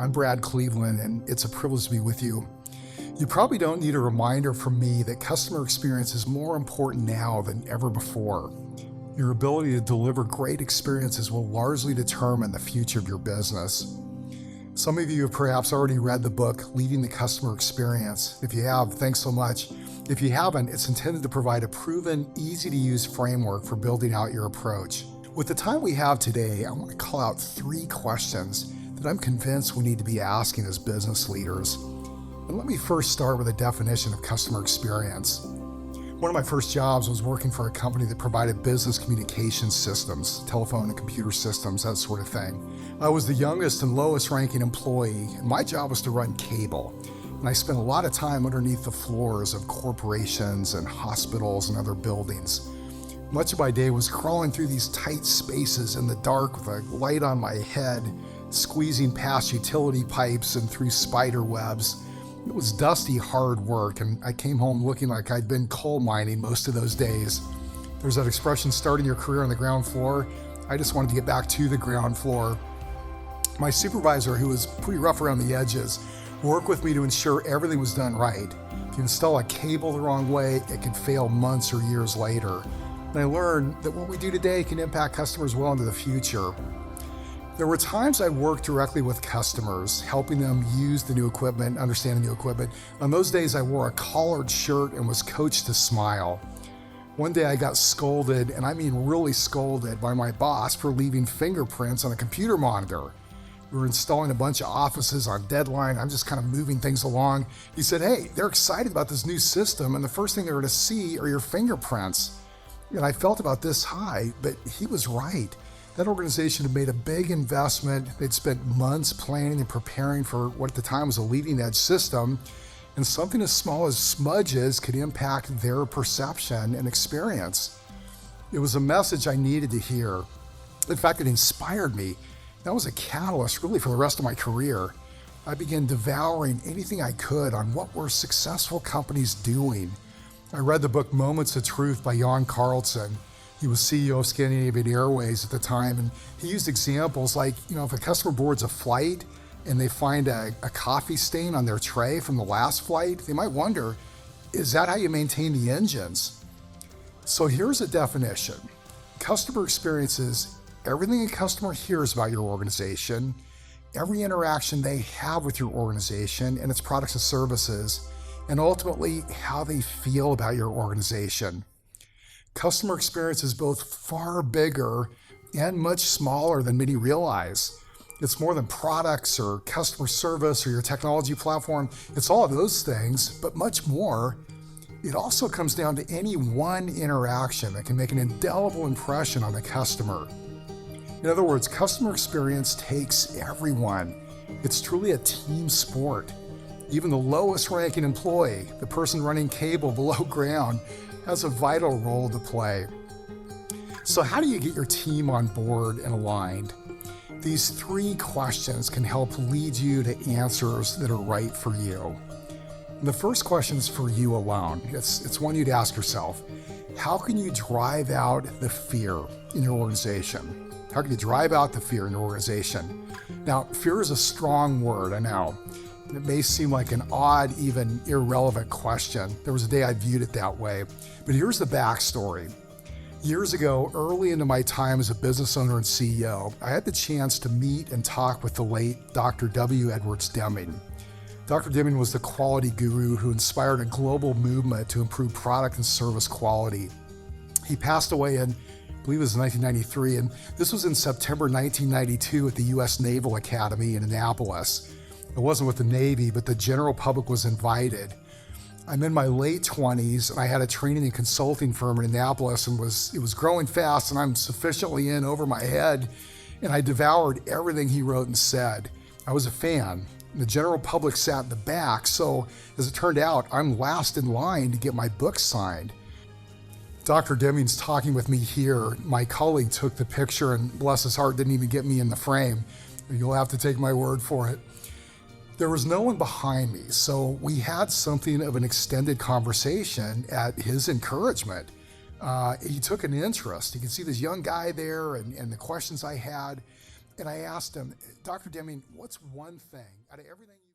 I'm Brad Cleveland, and it's a privilege to be with you. You probably don't need a reminder from me that customer experience is more important now than ever before. Your ability to deliver great experiences will largely determine the future of your business. Some of you have perhaps already read the book, Leading the Customer Experience. If you have, thanks so much. If you haven't, it's intended to provide a proven, easy-to-use framework for building out your approach. With the time we have today, I want to call out 3 questions that I'm convinced we need to be asking as business leaders. And let me first start with a definition of customer experience. One of my first jobs was working for a company that provided business communication systems, telephone and computer systems, that sort of thing. I was the youngest and lowest ranking employee, and my job was to run cable. And I spent a lot of time underneath the floors of corporations and hospitals and other buildings. Much of my day was crawling through these tight spaces in the dark with a light on my head, squeezing past utility pipes and through spider webs. It was dusty, hard work, and I came home looking like I'd been coal mining most of those days. There's that expression, starting your career on the ground floor. I just wanted to get back to the ground floor. My supervisor, who was pretty rough around the edges, worked with me to ensure everything was done right. If you install a cable the wrong way, it could fail months or years later. And I learned that what we do today can impact customers well into the future. There were times I worked directly with customers, helping them use the new equipment, understand the new equipment. On those days, I wore a collared shirt and was coached to smile. One day I got scolded, and I mean really scolded, by my boss for leaving fingerprints on a computer monitor. We were installing a bunch of offices on deadline. I'm just kind of moving things along. He said, "Hey, they're excited about this new system, and the first thing they're going to see are your fingerprints." And I felt about this high, but he was right. That organization had made a big investment. They'd spent months planning and preparing for what at the time was a leading edge system, and something as small as smudges could impact their perception and experience. It was a message I needed to hear. In fact, it inspired me. That was a catalyst really for the rest of my career. I began devouring anything I could on what were successful companies doing. I read the book Moments of Truth by Jan Carlson. He was CEO of Scandinavian Airways at the time, and he used examples like, if a customer boards a flight and they find a coffee stain on their tray from the last flight, they might wonder, is that how you maintain the engines? So here's a definition. Customer experience is everything a customer hears about your organization, every interaction they have with your organization and its products and services, and ultimately how they feel about your organization. Customer experience is both far bigger and much smaller than many realize. It's more than products or customer service or your technology platform. It's all of those things, but much more. It also comes down to any one interaction that can make an indelible impression on the customer. In other words, customer experience takes everyone. It's truly a team sport. Even the lowest ranking employee, the person running cable below ground, has a vital role to play. So how do you get your team on board and aligned? These 3 questions can help lead you to answers that are right for you. And the first question is for you alone. It's one you'd ask yourself. How can you drive out the fear in your organization? How can you drive out the fear in your organization? Now, fear is a strong word, I know. It may seem like an odd, even irrelevant question. There was a day I viewed it that way. But here's the backstory. Years ago, early into my time as a business owner and CEO, I had the chance to meet and talk with the late Dr. W. Edwards Deming. Dr. Deming was the quality guru who inspired a global movement to improve product and service quality. He passed away in, I believe it was 1993, and this was in September 1992 at the U.S. Naval Academy in Annapolis. It wasn't with the Navy, but the general public was invited. I'm in my late 20s, and I had a training and consulting firm in Annapolis, and it was growing fast, and I'm sufficiently in over my head, and I devoured everything he wrote and said. I was a fan. The general public sat in the back, so as it turned out, I'm last in line to get my book signed. Dr. Deming's talking with me here. My colleague took the picture, and bless his heart, didn't even get me in the frame. You'll have to take my word for it. There was no one behind me, so we had something of an extended conversation at his encouragement. He took an interest. You could see this young guy there and the questions I had. And I asked him, Dr. Deming, what's one thing out of everything you